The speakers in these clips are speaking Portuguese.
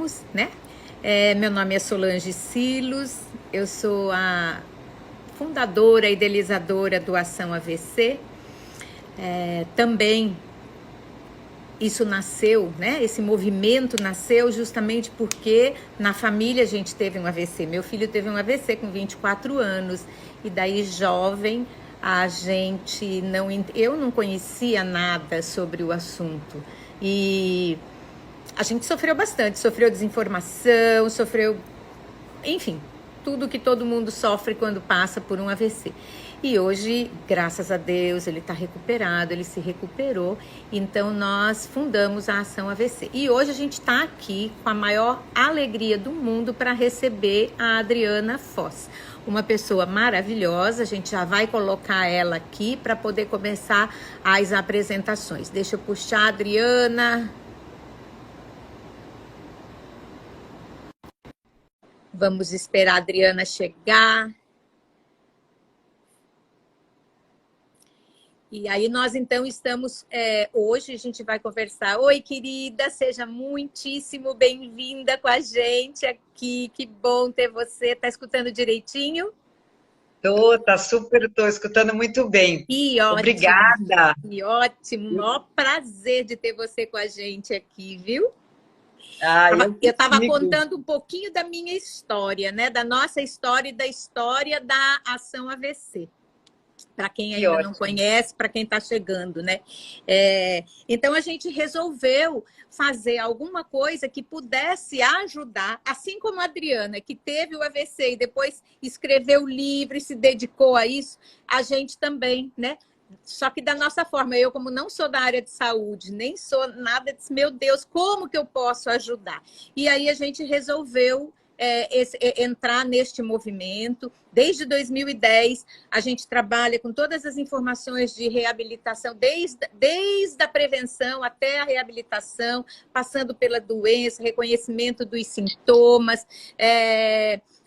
estamos, né? Meu nome é Solange Silos, eu sou a fundadora e idealizadora do Ação AVC. Também isso nasceu, né? Esse movimento nasceu justamente porque na família a gente teve um AVC. Meu filho teve um AVC com 24 anos e daí jovem eu não conhecia nada sobre o assunto e a gente sofreu bastante, sofreu desinformação, enfim, tudo que todo mundo sofre quando passa por um AVC. E hoje, graças a Deus, ele está recuperado, ele se recuperou. Então, nós fundamos a Ação AVC. E hoje a gente está aqui com a maior alegria do mundo para receber a Adriana Foz. Uma pessoa maravilhosa, a gente já vai colocar ela aqui para poder começar as apresentações. Deixa eu puxar a Adriana. Vamos esperar a Adriana chegar. E aí nós então estamos, hoje a gente vai conversar. Oi, querida, seja muitíssimo bem-vinda com a gente aqui. Que bom ter você. Tá escutando direitinho? Tô escutando muito bem. Que ótimo. Obrigada. Que ótimo. Maior prazer de ter você com a gente aqui, viu? Eu estava contando um pouquinho da minha história, né? Da nossa história e da história da Ação AVC. Para quem ainda não conhece, para quem está chegando, né? Então, a gente resolveu fazer alguma coisa que pudesse ajudar, assim como a Adriana, que teve o AVC e depois escreveu o livro e se dedicou a isso, a gente também, né? Só que da nossa forma, eu como não sou da área de saúde, nem sou nada, disse, meu Deus, como que eu posso ajudar? E aí a gente resolveu entrar neste movimento. Desde 2010, a gente trabalha com todas as informações de reabilitação, desde a prevenção até a reabilitação, passando pela doença, reconhecimento dos sintomas,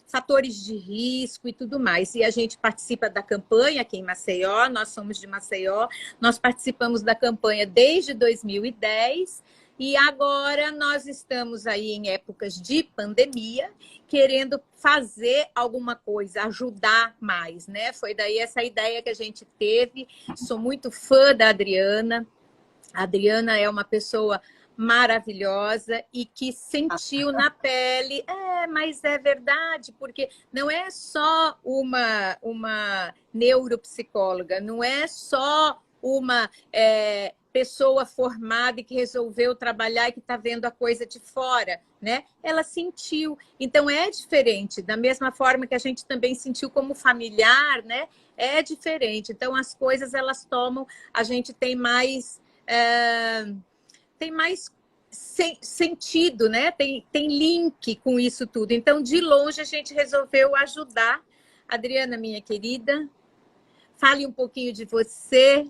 fatores de risco e tudo mais. E a gente participa da campanha aqui em Maceió, nós somos de Maceió, nós participamos da campanha desde 2010, e agora nós estamos aí em épocas de pandemia, querendo fazer alguma coisa, ajudar mais, né? Foi daí essa ideia que a gente teve. Sou muito fã da Adriana. A Adriana é uma pessoa maravilhosa e que sentiu na pele, mas é verdade, porque não é só uma neuropsicóloga, não é só uma pessoa formada e que resolveu trabalhar e que está vendo a coisa de fora, né? Ela sentiu. Então, é diferente. Da mesma forma que a gente também sentiu como familiar, né? É diferente. Então, as coisas, elas tomam... A gente tem mais sentido, né? Tem link com isso tudo. Então, de longe, a gente resolveu ajudar. Adriana, minha querida, fale um pouquinho de você.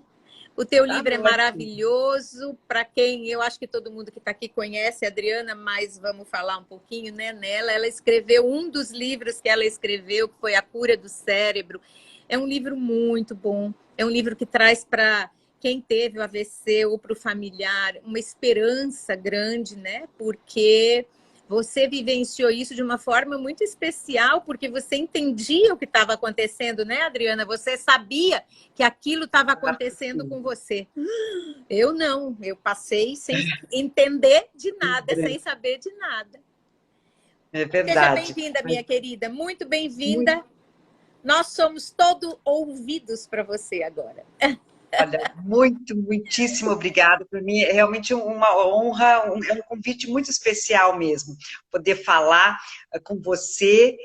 O teu livro é maravilhoso. Para quem, eu acho que todo mundo que está aqui conhece a Adriana, mas vamos falar um pouquinho, né, nela. Ela escreveu um dos livros que ela escreveu, que foi A Cura do Cérebro. É um livro muito bom. É um livro que traz para quem teve o AVC ou para o familiar uma esperança grande, né? Porque você vivenciou isso de uma forma muito especial, porque você entendia o que estava acontecendo, né, Adriana? Você sabia que aquilo estava acontecendo com você. Eu não, eu passei sem entender de nada, sem saber de nada. É verdade. Seja bem-vinda, minha querida, muito bem-vinda. Nós somos todo ouvidos para você agora. Olha, muitíssimo obrigada. Para mim é realmente uma honra, um convite muito especial mesmo, poder falar com você,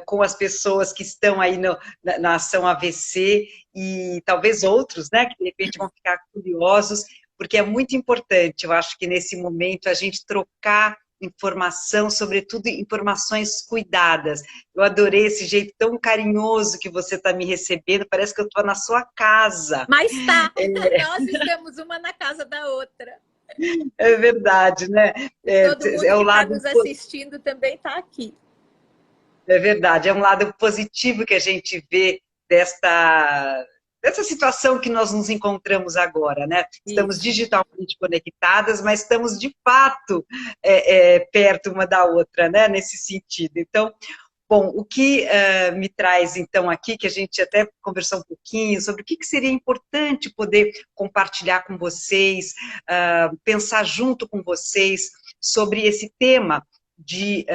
com as pessoas que estão aí na Ação AVC e talvez outros, né, que de repente vão ficar curiosos, porque é muito importante, eu acho que nesse momento a gente trocar informação, sobretudo informações cuidadas. Eu adorei esse jeito tão carinhoso que você está me recebendo, parece que eu estou na sua casa. Mas tá, nós estamos uma na casa da outra. É verdade, né? Todo mundo que está nos assistindo também está aqui. É verdade, é um lado positivo que a gente vê dessa situação que nós nos encontramos agora, né? Estamos Isso. digitalmente conectadas, mas estamos de fato perto uma da outra, né? Nesse sentido. Então, bom, o que me traz, então, aqui, que a gente até conversou um pouquinho, sobre o que seria importante poder compartilhar com vocês, pensar junto com vocês sobre esse tema de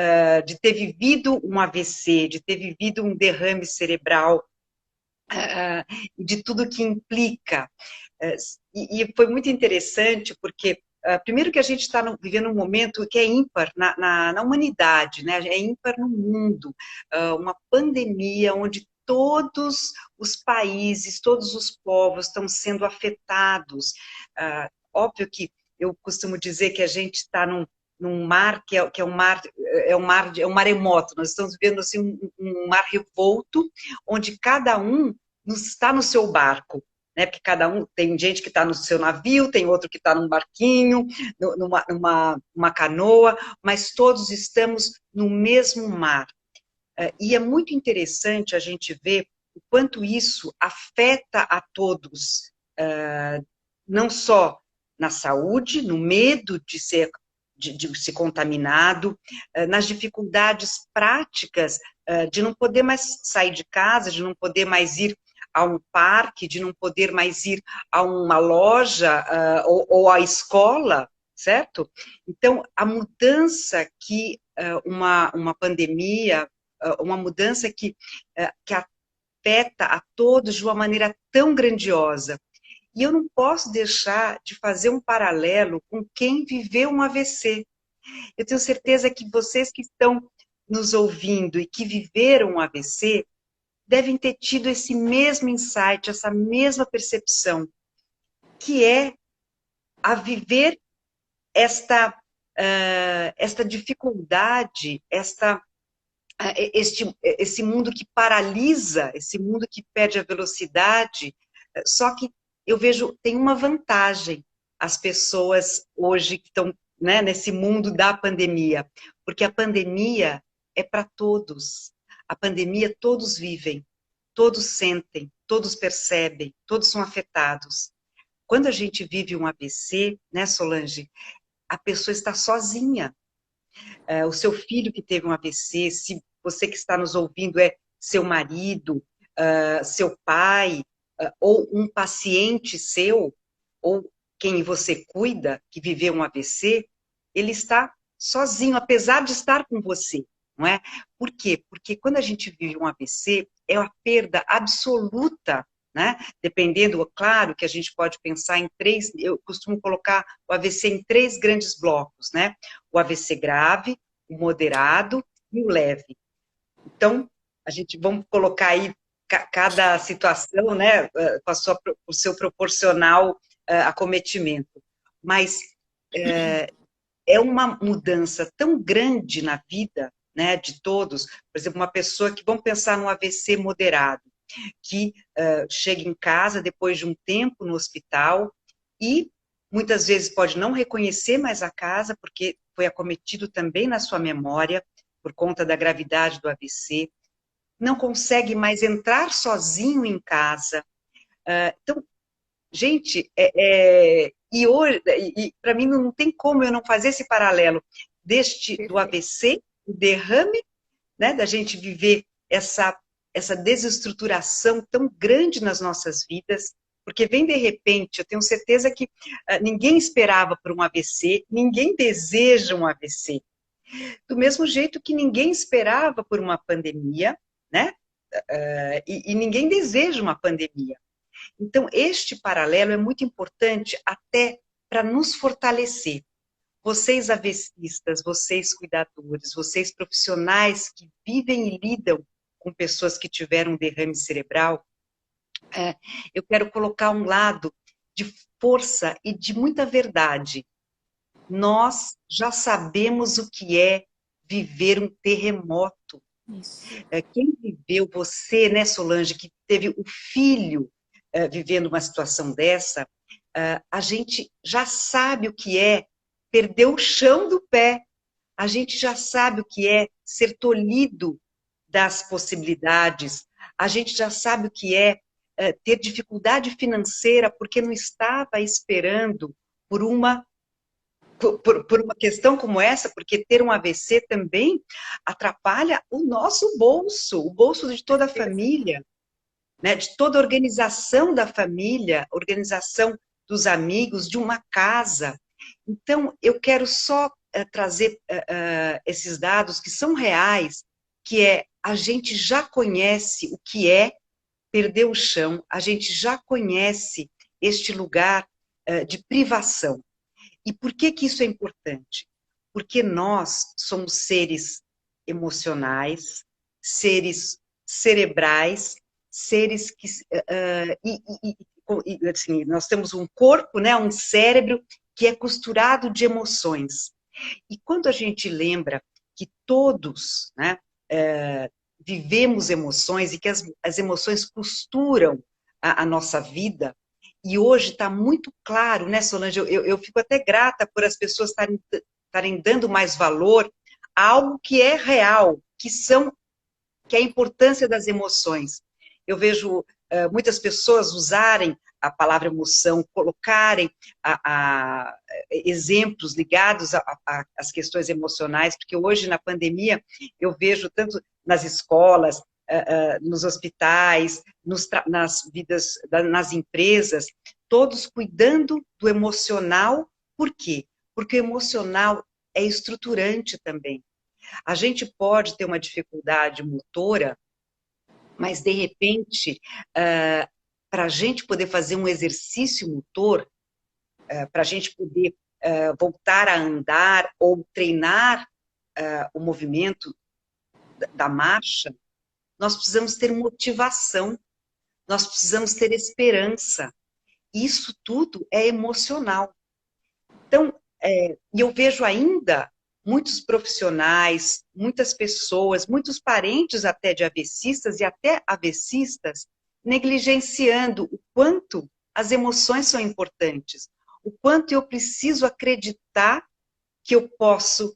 ter vivido um AVC, de ter vivido um derrame cerebral, de tudo que implica. E foi muito interessante, porque primeiro que a gente está vivendo um momento que é ímpar na humanidade, né? É ímpar no mundo, uma pandemia onde todos os países, todos os povos estão sendo afetados. Óbvio que eu costumo dizer que a gente está num mar que é um maremoto. Nós estamos vivendo assim um mar revolto, onde cada um está no seu barco, né? Porque cada um, tem gente que está no seu navio, tem outro que está num barquinho, numa canoa, mas todos estamos no mesmo mar. E é muito interessante a gente ver o quanto isso afeta a todos, não só na saúde, no medo de ser contaminado, nas dificuldades práticas de não poder mais sair de casa, de não poder mais ir a um parque, de não poder mais ir a uma loja ou à escola, certo? Então, a mudança que uma pandemia, uma mudança que afeta a todos de uma maneira tão grandiosa. E eu não posso deixar de fazer um paralelo com quem viveu um AVC. Eu tenho certeza que vocês que estão nos ouvindo e que viveram um AVC devem ter tido esse mesmo insight, essa mesma percepção, que é a viver esta dificuldade, esse mundo que paralisa, esse mundo que perde a velocidade. Só que eu vejo, tem uma vantagem as pessoas hoje que estão, né, nesse mundo da pandemia, porque a pandemia é para todos. A pandemia todos vivem, todos sentem, todos percebem, todos são afetados. Quando a gente vive um AVC, né, Solange, a pessoa está sozinha. O seu filho que teve um AVC, se você que está nos ouvindo é seu marido, seu pai, ou um paciente seu, ou quem você cuida, que viveu um AVC, ele está sozinho, apesar de estar com você, não é? Por quê? Porque quando a gente vive um AVC, é uma perda absoluta, né? Dependendo, claro, que a gente pode pensar em três, eu costumo colocar o AVC em três grandes blocos, né? O AVC grave, o moderado e o leve. Então, vamos colocar aí cada situação, né, com o seu proporcional acometimento. Mas é uma mudança tão grande na vida, né, de todos. Por exemplo, uma pessoa que, vamos pensar no AVC moderado, que chega em casa depois de um tempo no hospital e muitas vezes pode não reconhecer mais a casa, porque foi acometido também na sua memória, por conta da gravidade do AVC, não consegue mais entrar sozinho em casa. Então, gente, e hoje, para mim não tem como eu não fazer esse paralelo do AVC, o derrame, né, da gente viver essa desestruturação tão grande nas nossas vidas, porque vem de repente, eu tenho certeza que ninguém esperava por um AVC, ninguém deseja um AVC. Do mesmo jeito que ninguém esperava por uma pandemia, né? E ninguém deseja uma pandemia. Então, este paralelo é muito importante até para nos fortalecer. Vocês AVCistas, vocês cuidadores, vocês profissionais que vivem e lidam com pessoas que tiveram derrame cerebral, eu quero colocar um lado de força e de muita verdade. Nós já sabemos o que é viver um terremoto. Isso. Quem viveu, você, né, Solange, que teve o filho vivendo uma situação dessa, a gente já sabe o que é perder o chão do pé, a gente já sabe o que é ser tolhido das possibilidades, a gente já sabe o que é ter dificuldade financeira porque não estava esperando por uma questão como essa, porque ter um AVC também atrapalha o nosso bolso, o bolso de toda a família, né? De toda a organização da família, organização dos amigos, de uma casa. Então, eu quero só trazer esses dados que são reais, que a gente já conhece o que é perder o chão, a gente já conhece este lugar de privação. E por que que isso é importante? Porque nós somos seres emocionais, seres cerebrais, seres que... assim, nós temos um corpo, né, um cérebro que é costurado de emoções. E quando a gente lembra que todos, né, vivemos emoções e que as emoções costuram a nossa vida, e hoje está muito claro, né, Solange? Eu fico até grata por as pessoas estarem dando mais valor a algo que é real, que é a importância das emoções. Eu vejo muitas pessoas usarem a palavra emoção, colocarem exemplos ligados às questões emocionais, porque hoje, na pandemia, eu vejo tanto nas escolas, nos hospitais, nas empresas, todos cuidando do emocional. Por quê? Porque o emocional é estruturante também. A gente pode ter uma dificuldade motora, mas, de repente, para a gente poder fazer um exercício motor, para a gente poder voltar a andar ou treinar o movimento da marcha, nós precisamos ter motivação, nós precisamos ter esperança. Isso tudo é emocional. Então, e eu vejo ainda muitos profissionais, muitas pessoas, muitos parentes até de AVCistas e até AVCistas negligenciando o quanto as emoções são importantes, o quanto eu preciso acreditar que eu posso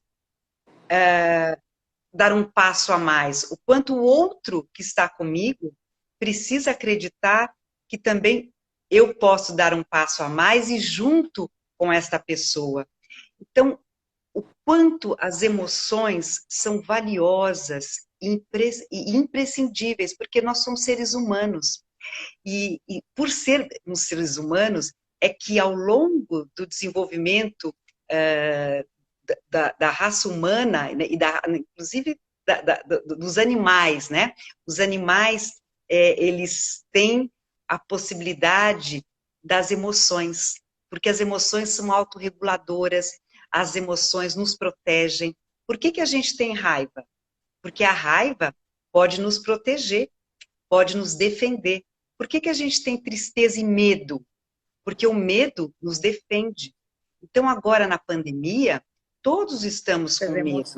dar um passo a mais, o quanto o outro que está comigo precisa acreditar que também eu posso dar um passo a mais e junto com esta pessoa. Então, o quanto as emoções são valiosas e imprescindíveis, porque nós somos seres humanos. E por sermos seres humanos, é que ao longo do desenvolvimento da raça humana, né, e inclusive dos animais, né? Os animais, eles têm a possibilidade das emoções, porque as emoções são autorreguladoras, as emoções nos protegem. Por que que a gente tem raiva? Porque a raiva pode nos proteger, pode nos defender. Por que que a gente tem tristeza e medo? Porque o medo nos defende. Então, agora na pandemia, todos estamos com medo,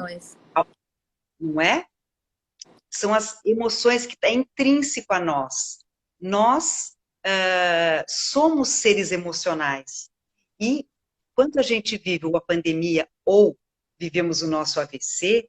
não é? São as emoções que estão intrínseco a nós. Nós somos seres emocionais. E quando a gente vive uma pandemia ou vivemos o nosso AVC,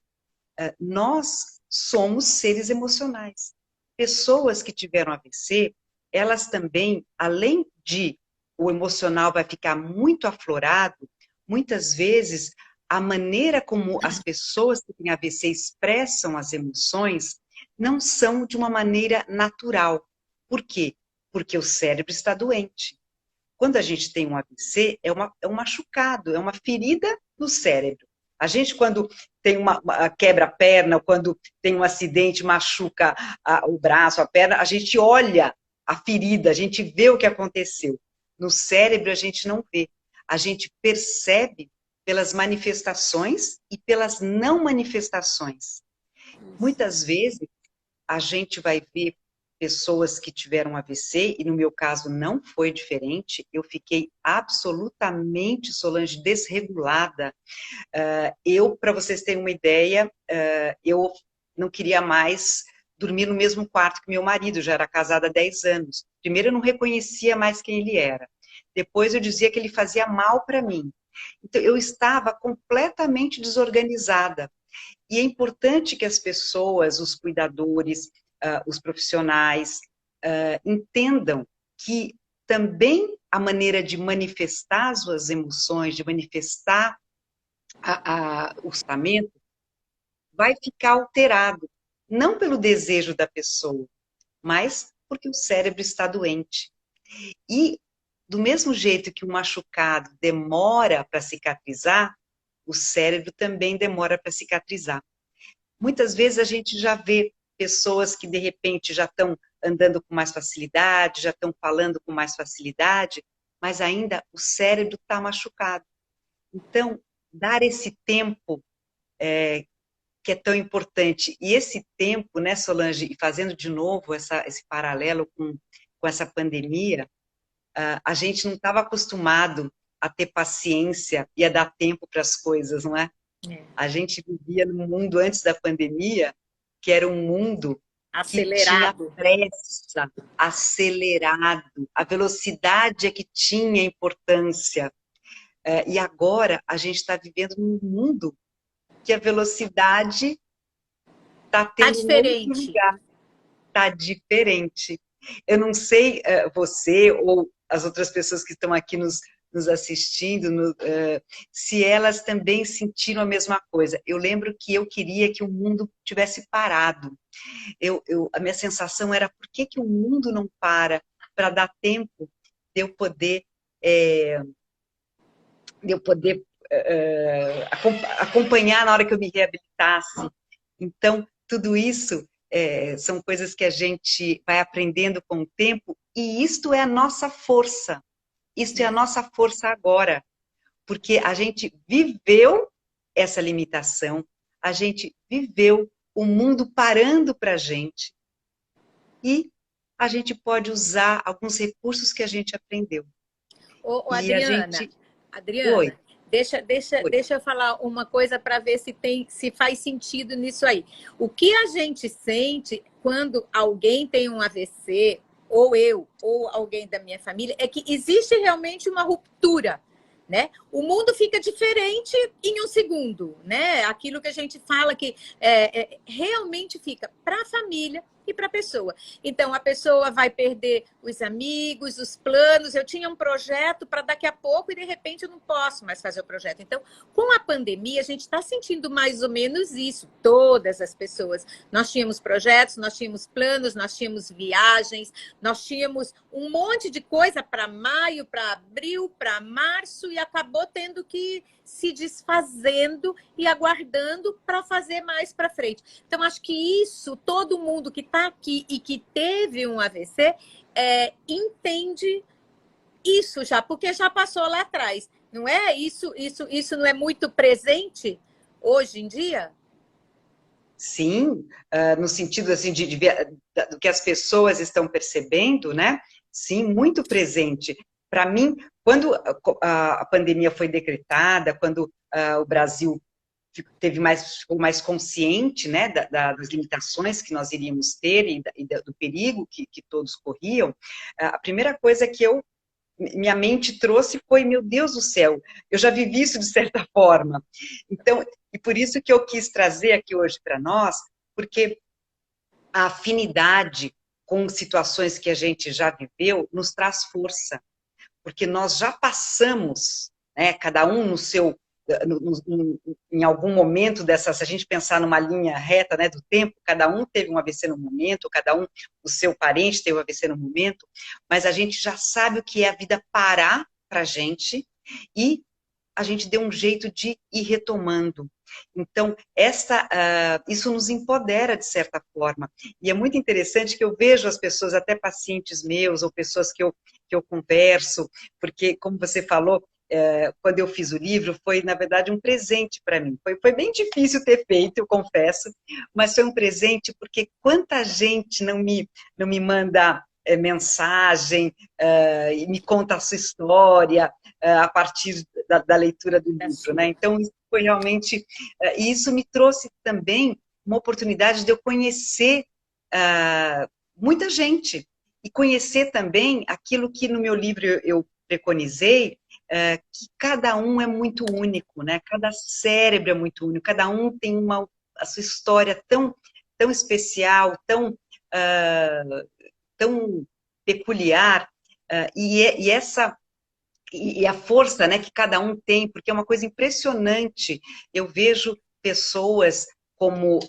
nós somos seres emocionais. Pessoas que tiveram AVC, elas também, além de o emocional vai ficar muito aflorado, muitas vezes a maneira como as pessoas que têm AVC expressam as emoções não são de uma maneira natural. Por quê? Porque o cérebro está doente. Quando a gente tem um AVC, é um machucado, é uma ferida no cérebro. A gente, quando tem uma quebra a perna, ou quando tem um acidente, machuca o braço, a perna, a gente olha a ferida, a gente vê o que aconteceu. No cérebro, a gente não vê. A gente percebe pelas manifestações e pelas não manifestações. Muitas vezes, a gente vai ver pessoas que tiveram AVC, e no meu caso não foi diferente, eu fiquei absolutamente, Solange, desregulada. Para vocês terem uma ideia, eu não queria mais dormir no mesmo quarto que meu marido, já era casada há 10 anos. Primeiro, eu não reconhecia mais quem ele era. Depois, eu dizia que ele fazia mal para mim. Então, eu estava completamente desorganizada. E é importante que as pessoas, os cuidadores, os profissionais, entendam que também a maneira de manifestar as suas emoções, de manifestar o pensamento, vai ficar alterado, não pelo desejo da pessoa, mas porque o cérebro está doente. E, do mesmo jeito que o machucado demora para cicatrizar, o cérebro também demora para cicatrizar. Muitas vezes a gente já vê pessoas que, de repente, já estão andando com mais facilidade, já estão falando com mais facilidade, mas ainda o cérebro está machucado. Então, dar esse tempo que é tão importante. E esse tempo, né, Solange, e fazendo de novo esse paralelo com essa pandemia, a gente não estava acostumado a ter paciência e a dar tempo para as coisas, não é? A gente vivia num mundo antes da pandemia, que era um mundo que tinha pressa, acelerado, a velocidade é que tinha importância. E agora a gente está vivendo num mundo que a velocidade está tendo um outro lugar, está diferente. Eu não sei você ou as outras pessoas que estão aqui nos assistindo, se elas também sentiram a mesma coisa. Eu lembro que eu queria que o mundo tivesse parado. A minha sensação era, por que o mundo não para dar tempo de eu poder acompanhar na hora que eu me reabilitasse. Então, tudo isso são coisas que a gente vai aprendendo com o tempo, e isto é a nossa força. Isto é a nossa força agora, porque a gente viveu essa limitação, a gente viveu o mundo parando para a gente, e a gente pode usar alguns recursos que a gente aprendeu. Adriana, deixa eu falar uma coisa para ver se faz sentido nisso aí. O que a gente sente quando alguém tem um AVC, ou eu, ou alguém da minha família, é que existe realmente uma ruptura, né? O mundo fica diferente em um segundo, né? Aquilo que a gente fala que realmente fica para a família e para a pessoa. Então, a pessoa vai perder os amigos, os planos. Eu tinha um projeto para daqui a pouco e, de repente, eu não posso mais fazer o projeto. Então, com a pandemia, a gente está sentindo mais ou menos isso. Todas as pessoas. Nós tínhamos projetos, nós tínhamos planos, nós tínhamos viagens, nós tínhamos um monte de coisa para maio, para abril, para março, e acabou tendo que se desfazendo e aguardando para fazer mais para frente. Então, acho que isso, todo mundo que está aqui e que teve um AVC, entende isso já, porque já passou lá atrás. Não é? Isso não é muito presente hoje em dia? Sim, no sentido assim, do que as pessoas estão percebendo, né? Sim, muito presente. Para mim, quando a pandemia foi decretada, quando o Brasil ficou mais consciente, né, das limitações que nós iríamos ter e do perigo que todos corriam, a primeira coisa que minha mente trouxe foi, meu Deus do céu, eu já vivi isso de certa forma. Então, e por isso que eu quis trazer aqui hoje para nós, porque a afinidade com situações que a gente já viveu nos traz força, porque nós já passamos, né, cada um no seu, em algum momento dessa, se a gente pensar numa linha reta, né, do tempo, cada um teve um AVC no momento, cada um, o seu parente teve um AVC no momento, mas a gente já sabe o que é a vida parar para a gente, e a gente deu um jeito de ir retomando. Então, isso nos empodera de certa forma. E é muito interessante que eu vejo as pessoas, até pacientes meus, ou pessoas que eu converso, porque, como você falou, quando eu fiz o livro, foi, na verdade, um presente para mim. Foi bem difícil ter feito, eu confesso, mas foi um presente porque quanta gente não me manda mensagem e me conta a sua história a partir da leitura do livro, né? Então, isso foi realmente... e isso me trouxe também uma oportunidade de eu conhecer muita gente e conhecer também aquilo que no meu livro eu preconizei, que cada um é muito único, né? Cada cérebro é muito único, cada um tem a sua história tão especial, tão tão peculiar, e a força, né, que cada um tem, porque é uma coisa impressionante. Eu vejo pessoas como,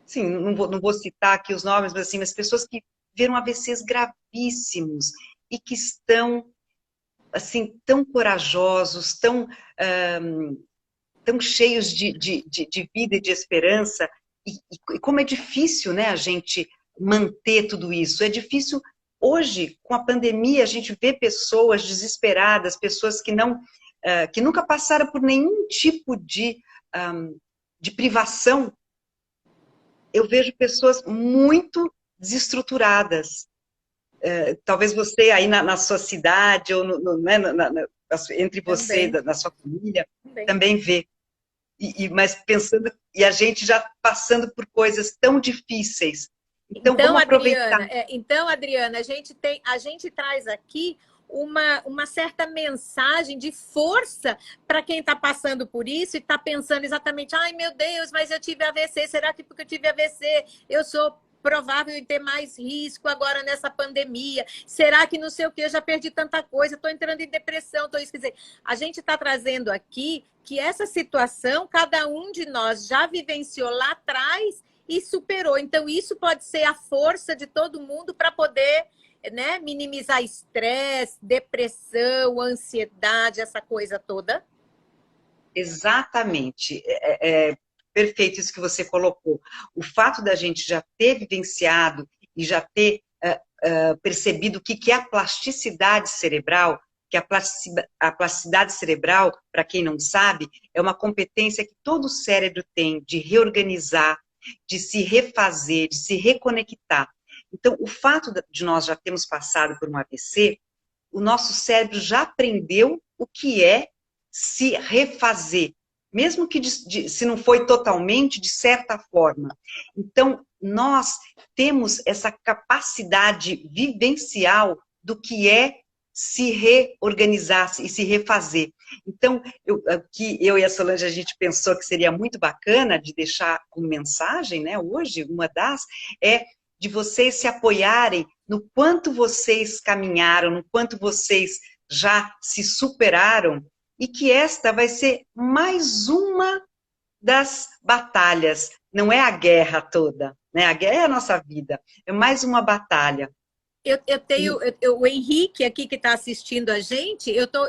sim, não vou citar aqui os nomes, mas assim, mas pessoas que viram AVCs gravíssimos e que estão assim tão corajosos, tão cheios de vida e de esperança. E como é difícil, né, a gente manter tudo isso. É difícil. Hoje, com a pandemia, a gente vê pessoas desesperadas, pessoas que não, que nunca passaram por nenhum tipo de privação. Eu vejo pessoas muito desestruturadas. Talvez você aí na sua cidade, ou né, entre você, Também. na sua família, Também. também vê. Mas pensando, e a gente já passando por coisas tão difíceis. Então, vamos aproveitar. Adriana, a gente traz aqui uma certa mensagem de força para quem está passando por isso e está pensando exatamente, ai meu Deus, mas eu tive AVC, será que porque eu tive AVC eu sou provável em ter mais risco agora nessa pandemia? Será que não sei o que, eu já perdi tanta coisa, estou entrando em depressão, quer dizer, a gente está trazendo aqui que essa situação, cada um de nós já vivenciou lá atrás e superou. Então, isso pode ser a força de todo mundo para poder, né, minimizar estresse, depressão, ansiedade, essa coisa toda. Exatamente. Perfeito isso que você colocou. O fato da gente já ter vivenciado e já ter percebido o que é a plasticidade cerebral, que a plasticidade cerebral, para quem não sabe, é uma competência que todo cérebro tem de reorganizar, de se refazer, de se reconectar. Então, o fato de nós já termos passado por um AVC, o nosso cérebro já aprendeu o que é se refazer, mesmo que se não foi totalmente, de certa forma. Então, nós temos essa capacidade vivencial do que é se reorganizar e se refazer. Então, que eu e a Solange, a gente pensou que seria muito bacana de deixar como mensagem, né, hoje, uma das, é de vocês se apoiarem no quanto vocês caminharam, no quanto vocês já se superaram, e que esta vai ser mais uma das batalhas. Não é a guerra toda, né? A guerra é a nossa vida, é mais uma batalha. Eu tenho o Henrique aqui que está assistindo a gente, eu tô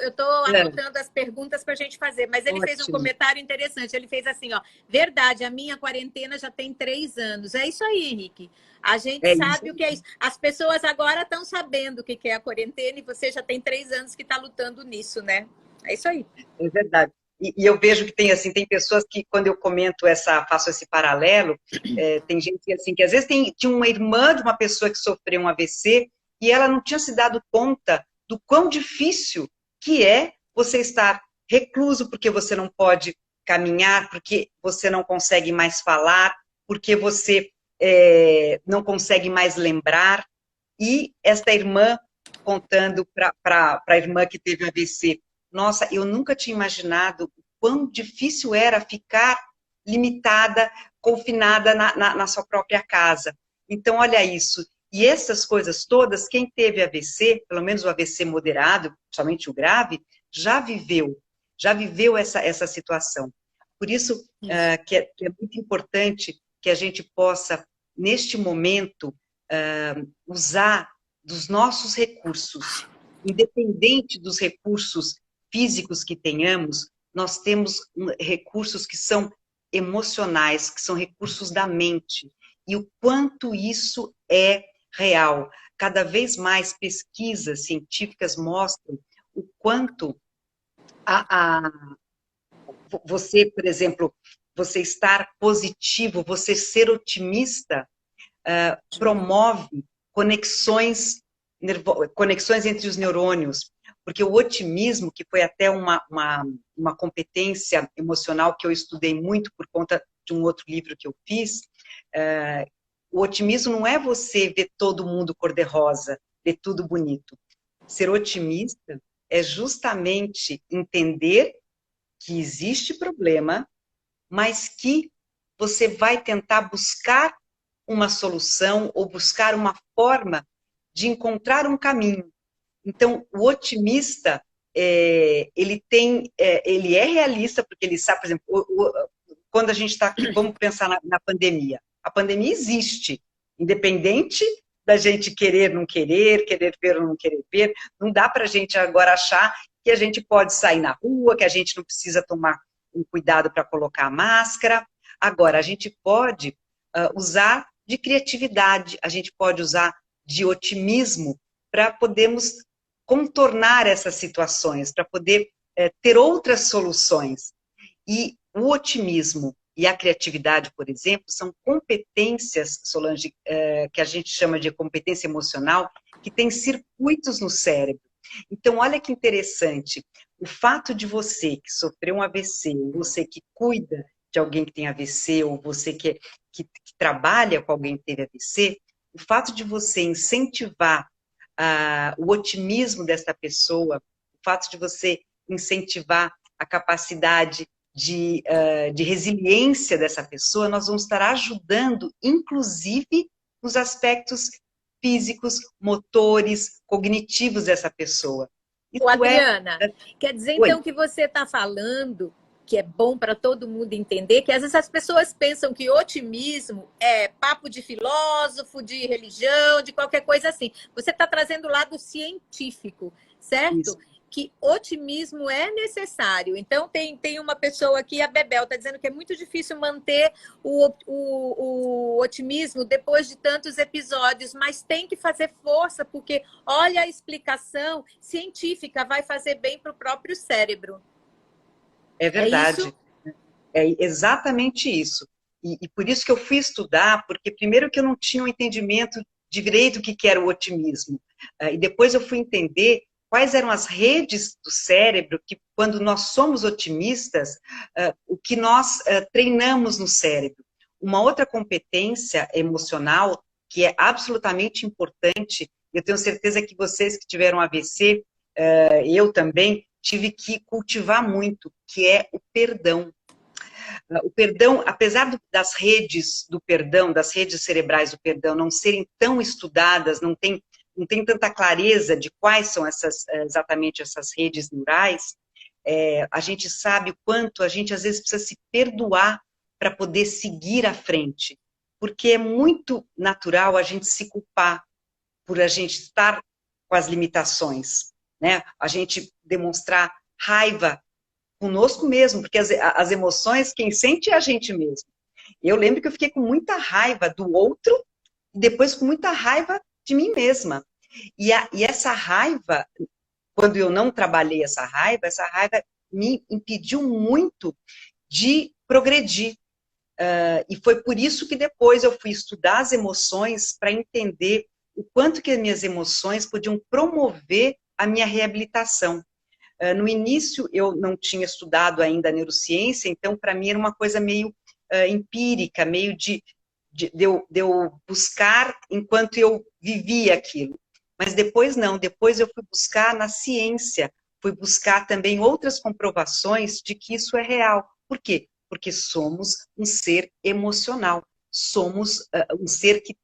anotando as perguntas para a gente fazer, mas ele fez um comentário interessante. Ele fez assim, ó, verdade, a minha quarentena já tem 3 anos. É isso aí, Henrique. A gente sabe o que é isso. As pessoas agora estão sabendo o que é a quarentena e você já tem 3 anos que está lutando nisso, né? É isso aí. É verdade. E eu vejo que tem pessoas que, quando eu comento faço esse paralelo, tem gente assim, que às vezes tinha uma irmã de uma pessoa que sofreu um AVC e ela não tinha se dado conta do quão difícil que é você estar recluso, porque você não pode caminhar, porque você não consegue mais falar, porque você não consegue mais lembrar. E esta irmã contando para a irmã que teve AVC, nossa, eu nunca tinha imaginado o quão difícil era ficar limitada, confinada na sua própria casa. Então, olha isso. E essas coisas todas, quem teve AVC, pelo menos o AVC moderado, somente o grave, já viveu essa situação. Por isso, que é muito importante que a gente possa, neste momento, usar dos nossos recursos, independente dos recursos físicos que tenhamos, nós temos recursos que são emocionais, que são recursos da mente. E o quanto isso é real. Cada vez mais pesquisas científicas mostram o quanto você, por exemplo, você estar positivo, você ser otimista, promove conexões entre os neurônios. Porque o otimismo, que foi até uma competência emocional que eu estudei muito por conta de um outro livro que eu fiz, o otimismo não é você ver todo mundo cor-de-rosa, ver tudo bonito. Ser otimista é justamente entender que existe problema, mas que você vai tentar buscar uma solução ou buscar uma forma de encontrar um caminho. Então, o otimista, ele é realista, porque ele sabe, por exemplo, quando a gente está aqui, vamos pensar na pandemia. A pandemia existe, independente da gente querer, não querer, querer ver ou não querer ver, não dá para a gente agora achar que a gente pode sair na rua, que a gente não precisa tomar um cuidado para colocar a máscara. Agora, a gente pode usar de criatividade, a gente pode usar de otimismo para podermos contornar essas situações, para poder ter outras soluções. E o otimismo e a criatividade, por exemplo, são competências, Solange, que a gente chama de competência emocional, que tem circuitos no cérebro. Então, olha que interessante, o fato de você que sofreu um AVC, ou você que cuida de alguém que tem AVC, ou você que trabalha com alguém que teve AVC, o fato de você incentivar o otimismo dessa pessoa, o fato de você incentivar a capacidade de resiliência dessa pessoa, nós vamos estar ajudando, inclusive, nos aspectos físicos, motores, cognitivos dessa pessoa. Ô, Adriana, quer dizer então que você está falando, que é bom para todo mundo entender, que às vezes as pessoas pensam que otimismo é papo de filósofo, de religião, de qualquer coisa assim. Você está trazendo o lado científico, certo? Isso. Que otimismo é necessário. Então, tem uma pessoa aqui, a Bebel, está dizendo que é muito difícil manter o otimismo depois de tantos episódios, mas tem que fazer força, porque olha a explicação científica, vai fazer bem para o próprio cérebro. É verdade. É exatamente isso. E por isso que eu fui estudar, porque primeiro que eu não tinha um entendimento direito do que era o otimismo. E depois eu fui entender quais eram as redes do cérebro que, quando nós somos otimistas, o que nós treinamos no cérebro. Uma outra competência emocional que é absolutamente importante, eu tenho certeza que vocês que tiveram AVC, eu também, tive que cultivar muito, que é o perdão. O perdão, apesar das redes do perdão, das redes cerebrais do perdão não serem tão estudadas, não tem tanta clareza de quais são exatamente essas redes neurais, a gente sabe o quanto a gente às vezes precisa se perdoar para poder seguir à frente, porque é muito natural a gente se culpar por a gente estar com as limitações, né? A gente demonstrar raiva conosco mesmo, porque as emoções, quem sente é a gente mesmo. Eu lembro que eu fiquei com muita raiva do outro, e depois com muita raiva de mim mesma. E essa raiva, quando eu não trabalhei essa raiva me impediu muito de progredir. E foi por isso que depois eu fui estudar as emoções para entender o quanto que as minhas emoções podiam promover a minha reabilitação. No início, eu não tinha estudado ainda a neurociência, então, para mim, era uma coisa meio empírica, meio de eu buscar enquanto eu vivia aquilo. Mas depois não, depois eu fui buscar na ciência, fui buscar também outras comprovações de que isso é real. Por quê? Porque somos um ser emocional, somos um ser que...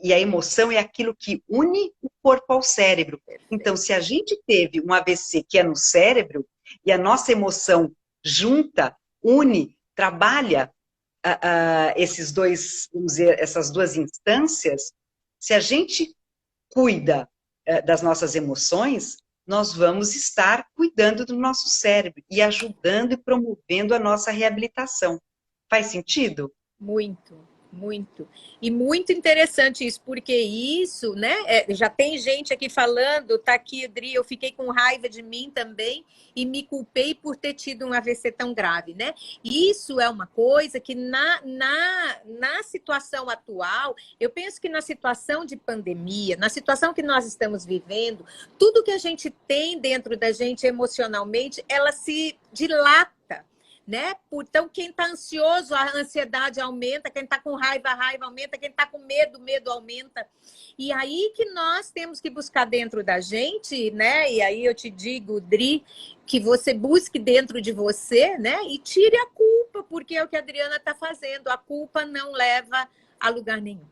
E a emoção é aquilo que une o corpo ao cérebro. Então, se a gente teve um AVC que é no cérebro, e a nossa emoção junta, une, trabalha esses dois, vamos dizer, essas duas instâncias, se a gente cuida das nossas emoções, nós vamos estar cuidando do nosso cérebro e ajudando e promovendo a nossa reabilitação. Faz sentido? Muito. Muito. E muito interessante isso, porque isso, né? Já tem gente aqui falando, tá aqui, Adri, eu fiquei com raiva de mim também e me culpei por ter tido um AVC tão grave, né? Isso é uma coisa que na situação atual, eu penso que na situação de pandemia, na situação que nós estamos vivendo, tudo que a gente tem dentro da gente emocionalmente, ela se dilata. Né? Então, quem está ansioso, a ansiedade aumenta, quem está com raiva, a raiva aumenta, quem está com medo, o medo aumenta. E aí que nós temos que buscar dentro da gente, né? E aí eu te digo, Dri, que você busque dentro de você, né? E tire a culpa, porque é o que a Adriana está fazendo. A culpa não leva a lugar nenhum.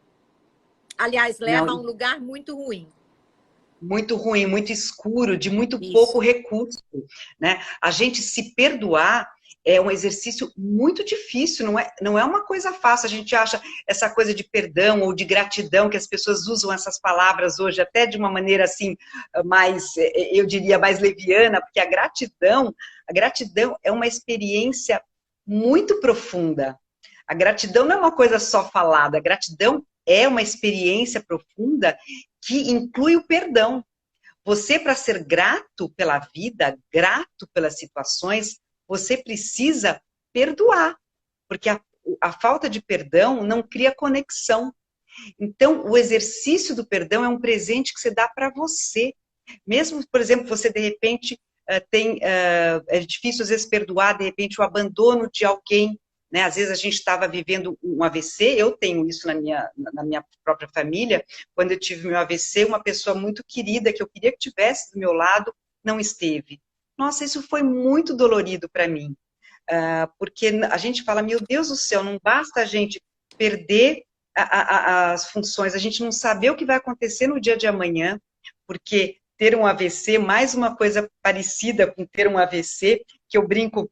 Aliás, leva a Não, um lugar muito ruim. muito ruim, muito escuro, de muito Isso. pouco recurso, né? A gente se perdoar é um exercício muito difícil, não é uma coisa fácil. A gente acha essa coisa de perdão ou de gratidão, que as pessoas usam essas palavras hoje até de uma maneira assim, mais, eu diria, mais leviana, porque a gratidão é uma experiência muito profunda. A gratidão não é uma coisa só falada, a gratidão é uma experiência profunda que inclui o perdão. Você, para ser grato pela vida, grato pelas situações, você precisa perdoar, porque a falta de perdão não cria conexão. Então, o exercício do perdão é um presente que você dá para você. Mesmo, por exemplo, você de repente é difícil às vezes perdoar, de repente, o abandono de alguém, né? Às vezes a gente estava vivendo um AVC, eu tenho isso na minha própria família. Quando eu tive meu AVC, uma pessoa muito querida, que eu queria que tivesse do meu lado, não esteve. Nossa, isso foi muito dolorido para mim, porque a gente fala, meu Deus do céu, não basta a gente perder as funções, a gente não saber o que vai acontecer no dia de amanhã, porque ter um AVC, mais uma coisa parecida com ter um AVC, que eu brinco,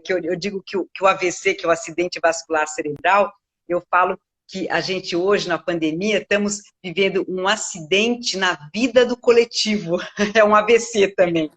que eu digo que o AVC, que é o acidente vascular cerebral, eu falo que a gente hoje, na pandemia, estamos vivendo um acidente na vida do coletivo, é um AVC também,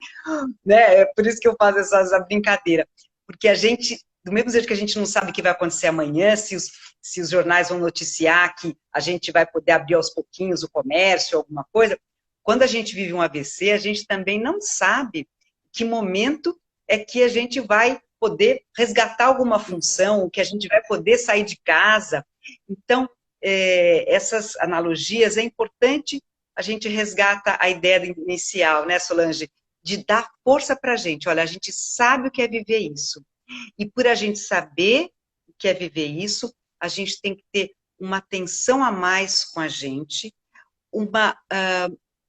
né? É por isso que eu faço essa brincadeira, porque a gente, do mesmo jeito que a gente não sabe o que vai acontecer amanhã, se os jornais vão noticiar que a gente vai poder abrir aos pouquinhos o comércio, alguma coisa, quando a gente vive um AVC, a gente também não sabe que momento é que a gente vai poder resgatar alguma função, que a gente vai poder sair de casa. Então, essas analogias, é importante a gente resgata a ideia inicial, né, Solange, de dar força para a gente. Olha, a gente sabe o que é viver isso. E por a gente saber o que é viver isso, a gente tem que ter uma atenção a mais com a gente,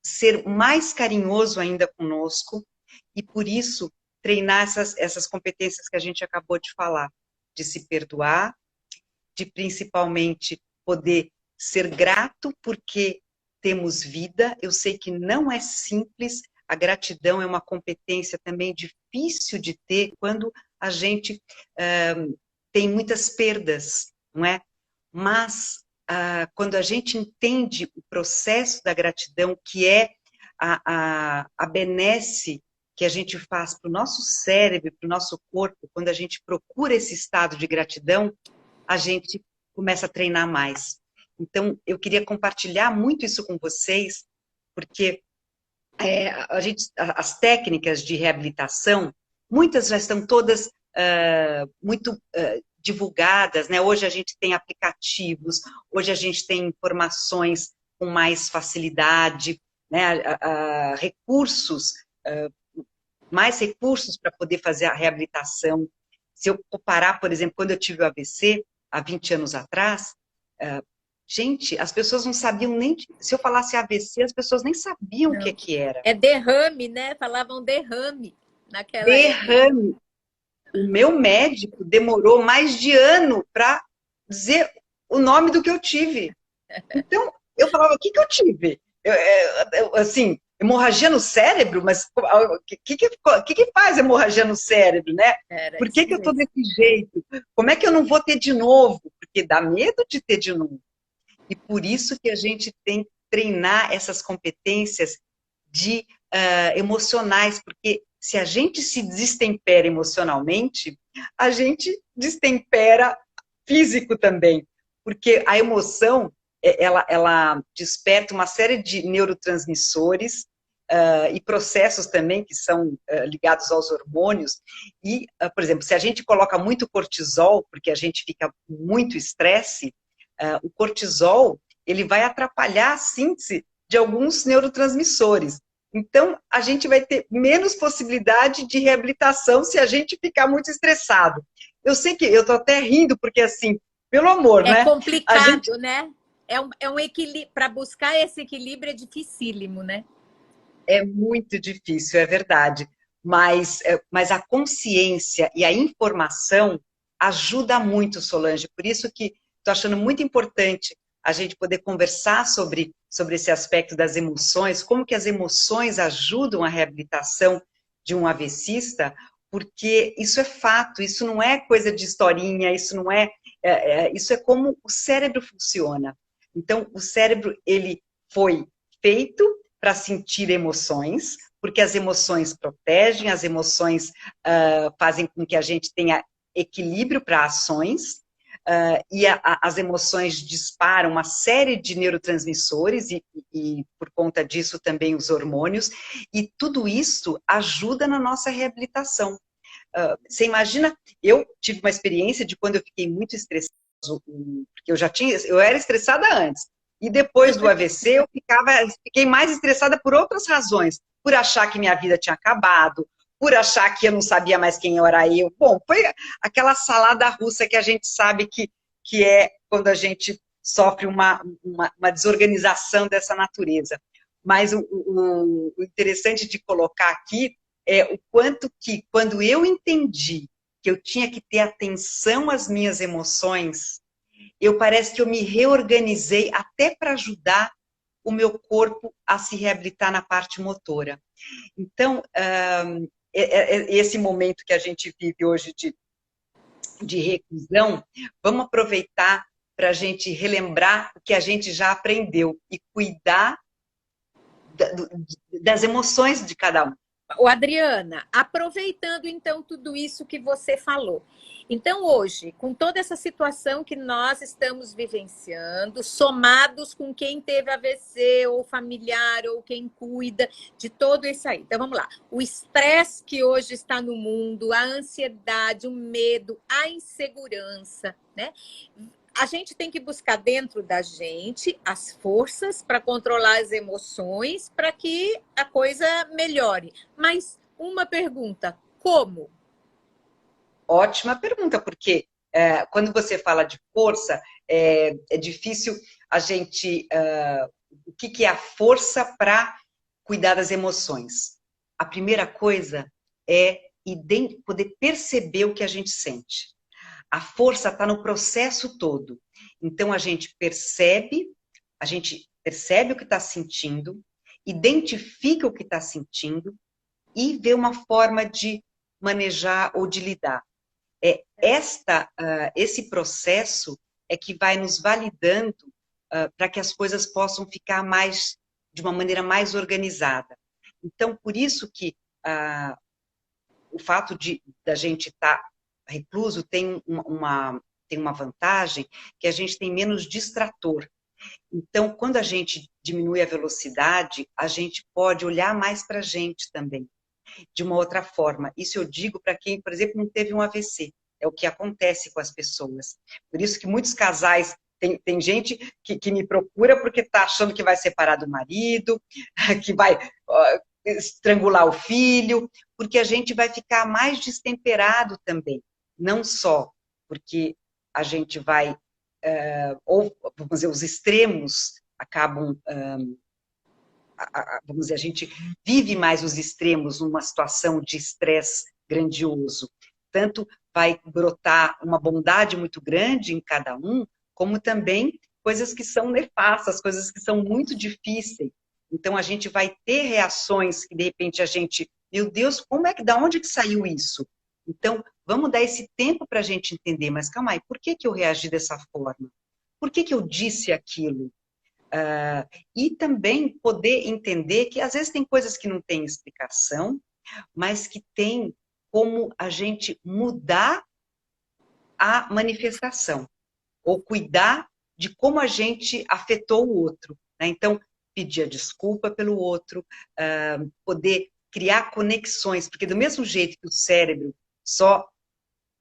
ser mais carinhoso ainda conosco, e por isso treinar essas competências que a gente acabou de falar, de se perdoar, de principalmente poder ser grato porque temos vida. Eu sei que não é simples, a gratidão é uma competência também difícil de ter quando a gente tem muitas perdas, não é? Mas quando a gente entende o processo da gratidão, que é a benesse que a gente faz para o nosso cérebro, para o nosso corpo, quando a gente procura esse estado de gratidão, a gente começa a treinar mais. Então, eu queria compartilhar muito isso com vocês, porque as técnicas de reabilitação, muitas já estão todas muito divulgadas, né? Hoje a gente tem aplicativos, hoje a gente tem informações com mais facilidade, né? Mais recursos para poder fazer a reabilitação. Se eu comparar, por exemplo, quando eu tive o AVC, há 20 anos atrás, gente, as pessoas não sabiam nem... Se eu falasse AVC, as pessoas nem sabiam o que era. É derrame, né? Falavam derrame naquela derrame. Época. O meu médico demorou mais de ano para dizer o nome do que eu tive. Então, eu falava, o que eu tive? Assim, hemorragia no cérebro? Mas o que faz hemorragia no cérebro, né? Por que eu estou desse jeito? Como é que eu não vou ter de novo? Porque dá medo de ter de novo. E por isso que a gente tem que treinar essas competências emocionais, porque se a gente se destempera emocionalmente, a gente destempera físico também, porque a emoção, ela desperta uma série de neurotransmissores e processos também que são ligados aos hormônios, e, por exemplo, se a gente coloca muito cortisol, porque a gente fica com muito estresse, o cortisol, ele vai atrapalhar a síntese de alguns neurotransmissores. Então, a gente vai ter menos possibilidade de reabilitação se a gente ficar muito estressado. Eu sei que eu estou até rindo, porque assim, pelo amor, né? É complicado, né? É um equilíbrio. Para buscar esse equilíbrio é dificílimo, né? É muito difícil, é verdade. Mas a consciência e a informação ajuda muito, Solange. Por isso que estou achando muito importante a gente poder conversar sobre esse aspecto das emoções, como que as emoções ajudam a reabilitação de um AVCista, porque isso é fato, isso não é coisa de historinha, isso não isso é como o cérebro funciona. Então, o cérebro, ele foi feito para sentir emoções, porque as emoções protegem, as emoções fazem com que a gente tenha equilíbrio para ações, e as emoções disparam uma série de neurotransmissores e, por conta disso, também os hormônios, e tudo isso ajuda na nossa reabilitação. Você imagina, eu tive uma experiência de quando eu fiquei muito estressada, porque eu era estressada antes, e depois do AVC eu fiquei mais estressada por outras razões, por achar que minha vida tinha acabado, por achar que eu não sabia mais quem era eu. Bom, foi aquela salada russa que a gente sabe que é quando a gente sofre uma desorganização dessa natureza. Mas o interessante de colocar aqui é o quanto que, quando eu entendi que eu tinha que ter atenção às minhas emoções, parece que eu me reorganizei até para ajudar o meu corpo a se reabilitar na parte motora. Então, esse momento que a gente vive hoje de reclusão, vamos aproveitar para a gente relembrar o que a gente já aprendeu e cuidar das emoções de cada um. Adriana, aproveitando então tudo isso que você falou. Então hoje, com toda essa situação que nós estamos vivenciando, somados com quem teve AVC, ou familiar, ou quem cuida de todo isso aí. Então vamos lá. O estresse que hoje está no mundo, a ansiedade, o medo, a insegurança, né? A gente tem que buscar dentro da gente as forças para controlar as emoções, para que a coisa melhore. Mas uma pergunta, como? Ótima pergunta, porque quando você fala de força, é difícil a gente... o que é a força para cuidar das emoções? A primeira coisa é poder perceber o que a gente sente. A força está no processo todo. Então, a gente percebe o que está sentindo, identifica o que está sentindo e vê uma forma de manejar ou de lidar. Esse processo é que vai nos validando para que as coisas possam ficar de uma maneira mais organizada. Então, por isso que o fato da gente estar recluso tem uma vantagem, que a gente tem menos distrator. Então, quando a gente diminui a velocidade, a gente pode olhar mais para a gente também, de uma outra forma. Isso eu digo para quem, por exemplo, não teve um AVC. É o que acontece com as pessoas. Por isso que muitos casais, tem gente que me procura porque está achando que vai separar do marido, que vai estrangular o filho, porque a gente vai ficar mais destemperado também. Não só porque a gente vai, ou, vamos dizer, os extremos acabam, vamos dizer, a gente vive mais os extremos numa situação de estresse grandioso. Tanto vai brotar uma bondade muito grande em cada um, como também coisas que são nefastas, coisas que são muito difíceis. Então, a gente vai ter reações que, de repente, meu Deus, da onde que saiu isso? Então, vamos dar esse tempo para a gente entender, mas calma aí, por que eu reagi dessa forma? Por que eu disse aquilo? E também poder entender que, às vezes, tem coisas que não têm explicação, mas que tem como a gente mudar a manifestação, ou cuidar de como a gente afetou o outro, né? Então, pedir a desculpa pelo outro, poder criar conexões, porque do mesmo jeito que o cérebro só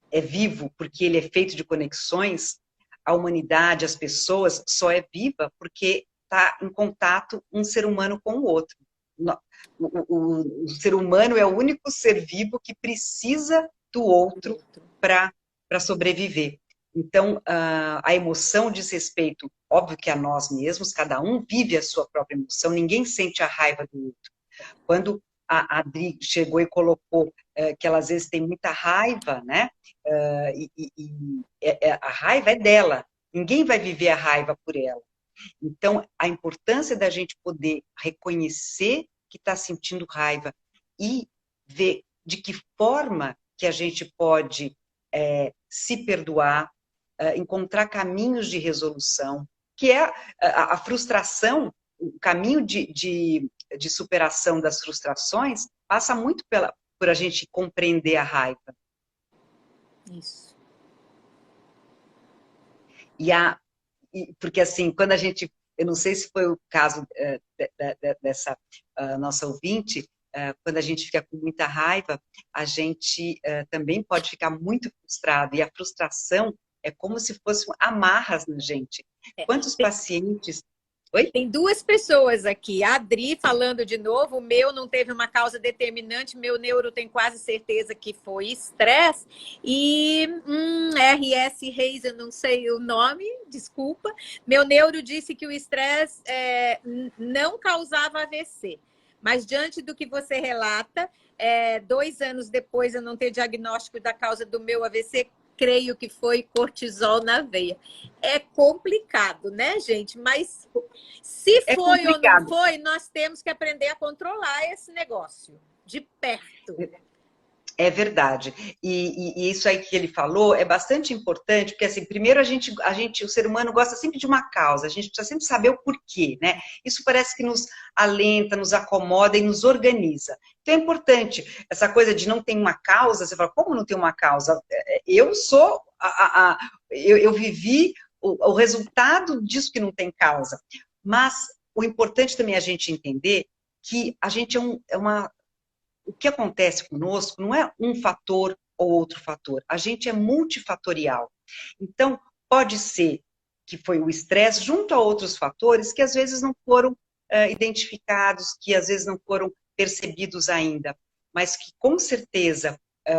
é vivo porque ele é feito de conexões, a humanidade, as pessoas, só é viva porque está em contato um ser humano com o outro. O ser humano é o único ser vivo que precisa do outro para sobreviver. Então, a emoção diz respeito, óbvio que a nós mesmos, cada um vive a sua própria emoção, ninguém sente a raiva do outro. Quando a Adri chegou e colocou que ela às vezes tem muita raiva, né? A raiva é dela, ninguém vai viver a raiva por ela. Então, a importância da gente poder reconhecer que está sentindo raiva e ver de que forma que a gente pode se perdoar, encontrar caminhos de resolução, que é a frustração, o caminho de superação das frustrações passa muito por a gente compreender a raiva. Isso. Porque assim, quando a gente, eu não sei se foi o caso dessa nossa ouvinte, quando a gente fica com muita raiva, a gente também pode ficar muito frustrado, e a frustração é como se fossem amarras na gente. Quantos pacientes... Oi? Tem duas pessoas aqui. A Adri falando de novo, o meu não teve uma causa determinante, meu neuro tem quase certeza que foi estresse. E RS Reis, eu não sei o nome, desculpa. Meu neuro disse que o estresse não causava AVC. Mas diante do que você relata, 2 anos depois eu não ter diagnóstico da causa do meu AVC, creio que foi cortisol na veia. É complicado, né, gente? Mas se foi ou não foi, nós temos que aprender a controlar esse negócio de perto. É verdade. E isso aí que ele falou é bastante importante, porque assim, primeiro o ser humano gosta sempre de uma causa, a gente precisa sempre saber o porquê, né? Isso parece que nos alenta, nos acomoda e nos organiza. Então é importante, essa coisa de não ter uma causa, você fala, como não tem uma causa? Eu sou, eu vivi o resultado disso que não tem causa. Mas o importante também é a gente entender que a gente o que acontece conosco não é um fator ou outro fator, a gente é multifatorial. Então, pode ser que foi o estresse junto a outros fatores que às vezes não foram identificados, que às vezes não foram percebidos ainda, mas que com certeza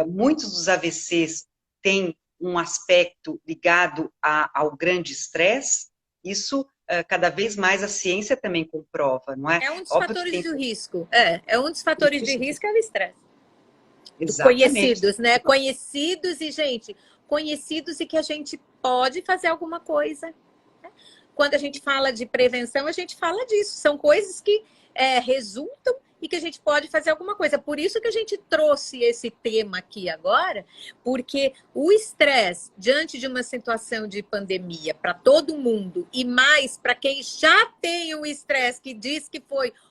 muitos dos AVCs têm um aspecto ligado ao grande estresse. Isso cada vez mais a ciência também comprova, não é? É um dos fatores de risco. É um dos fatores de risco é o estresse. Conhecidos, né? Conhecidos e, gente, conhecidos e que a gente pode fazer alguma coisa. Quando a gente fala de prevenção, a gente fala disso. São coisas que resultam e que a gente pode fazer alguma coisa. Por isso que a gente trouxe esse tema aqui agora, porque o estresse diante de uma situação de pandemia para todo mundo, e mais para quem já tem o estresse, que diz que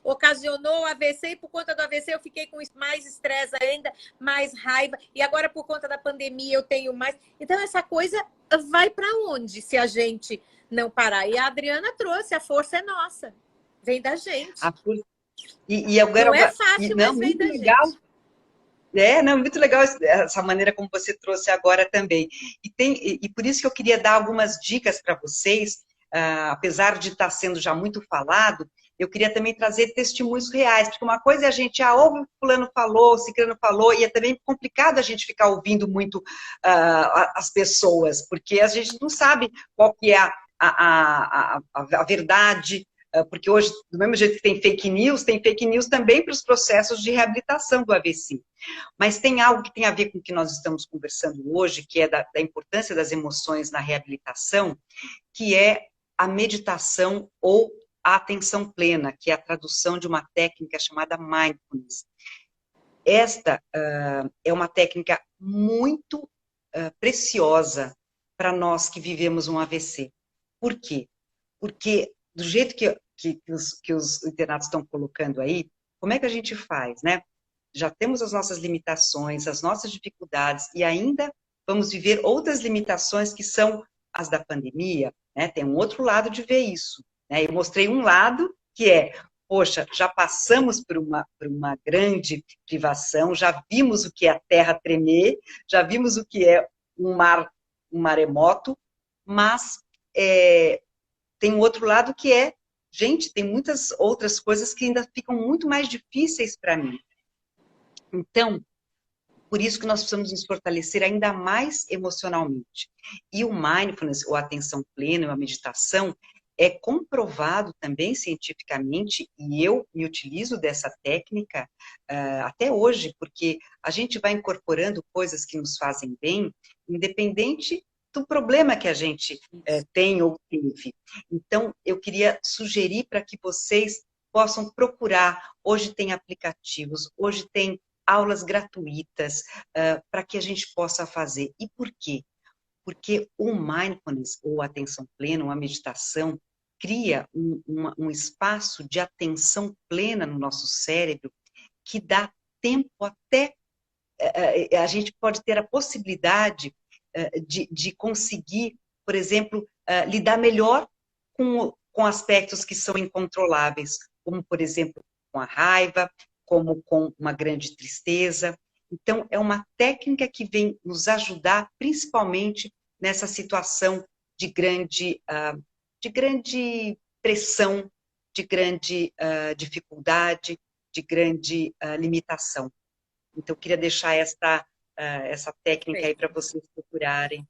ocasionou o AVC, e por conta do AVC eu fiquei com mais estresse ainda, mais raiva, e agora por conta da pandemia eu tenho mais. Então essa coisa vai para onde se a gente não parar? E a Adriana trouxe, a força é nossa, vem da gente. E agora, não é fácil, mas vem da gente. Muito legal essa maneira como você trouxe agora também. E por isso que eu queria dar algumas dicas para vocês, apesar de estar sendo já muito falado, eu queria também trazer testemunhos reais, porque uma coisa é a gente, ouve o fulano falou, o ciclano falou, e é também complicado a gente ficar ouvindo muito as pessoas, porque a gente não sabe qual que é a verdade, porque hoje, do mesmo jeito que tem fake news também para os processos de reabilitação do AVC. Mas tem algo que tem a ver com o que nós estamos conversando hoje, que é da importância das emoções na reabilitação, que é a meditação ou a atenção plena, que é a tradução de uma técnica chamada mindfulness. Esta é uma técnica muito preciosa para nós que vivemos um AVC. Por quê? Porque do jeito que os internatos estão colocando aí, como é que a gente faz, né? Já temos as nossas limitações, as nossas dificuldades, e ainda vamos viver outras limitações que são as da pandemia, né? Tem um outro lado de ver isso, né? Eu mostrei um lado que poxa, já passamos por uma grande privação, já vimos o que é a terra tremer, já vimos o que é um maremoto, mas tem um outro lado que gente, tem muitas outras coisas que ainda ficam muito mais difíceis para mim. Então, por isso que nós precisamos nos fortalecer ainda mais emocionalmente. E o mindfulness, ou a atenção plena, ou a meditação, é comprovado também cientificamente, e eu me utilizo dessa técnica até hoje, porque a gente vai incorporando coisas que nos fazem bem, independente do problema que a gente tem ou teve. Então, eu queria sugerir para que vocês possam procurar. Hoje tem aplicativos, hoje tem aulas gratuitas para que a gente possa fazer. E por quê? Porque o mindfulness, ou atenção plena, uma meditação, cria um espaço de atenção plena no nosso cérebro que dá tempo até... a gente pode ter a possibilidade de conseguir, por exemplo, lidar melhor com aspectos que são incontroláveis, como, por exemplo, com a raiva, como com uma grande tristeza. Então, é uma técnica que vem nos ajudar, principalmente nessa situação de grande pressão, de grande dificuldade, de grande limitação. Então, eu queria deixar essa técnica aí para vocês procurarem.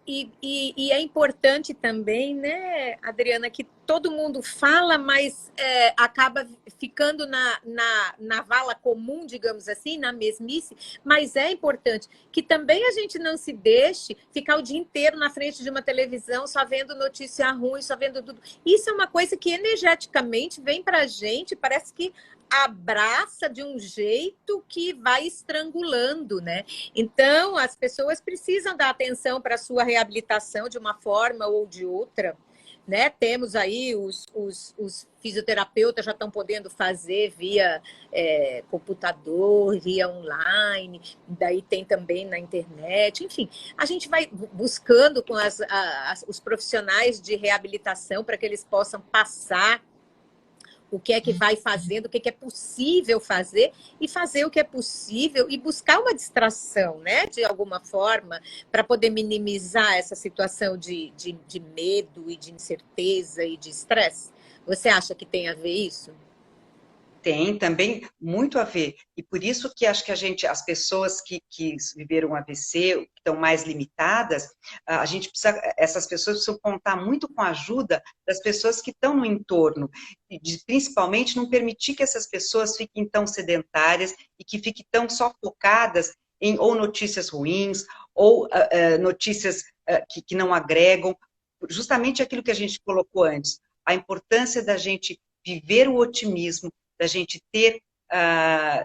E é importante também, né, Adriana, que todo mundo fala, mas acaba ficando na vala comum, digamos assim, na mesmice, mas é importante que também a gente não se deixe ficar o dia inteiro na frente de uma televisão só vendo notícia ruim, só vendo tudo. Isso é uma coisa que energeticamente vem para a gente, parece que abraça de um jeito que vai estrangulando, né? Então, as pessoas precisam dar atenção para a sua reabilitação de uma forma ou de outra, né? Temos aí os fisioterapeutas já estão podendo fazer via computador, via online, daí tem também na internet, enfim, a gente vai buscando com os profissionais de reabilitação para que eles possam passar o que é que vai fazendo, o que é possível fazer, e fazer o que é possível e buscar uma distração, né, de alguma forma, para poder minimizar essa situação de medo e de incerteza e de estresse. Você acha que tem a ver isso? Tem também muito a ver, e por isso que acho que as pessoas que viveram AVC, que estão mais limitadas, essas pessoas precisam contar muito com a ajuda das pessoas que estão no entorno, e principalmente não permitir que essas pessoas fiquem tão sedentárias e que fiquem tão só focadas em ou notícias ruins, ou notícias que não agregam, justamente aquilo que a gente colocou antes, a importância da gente viver o otimismo, da gente ter,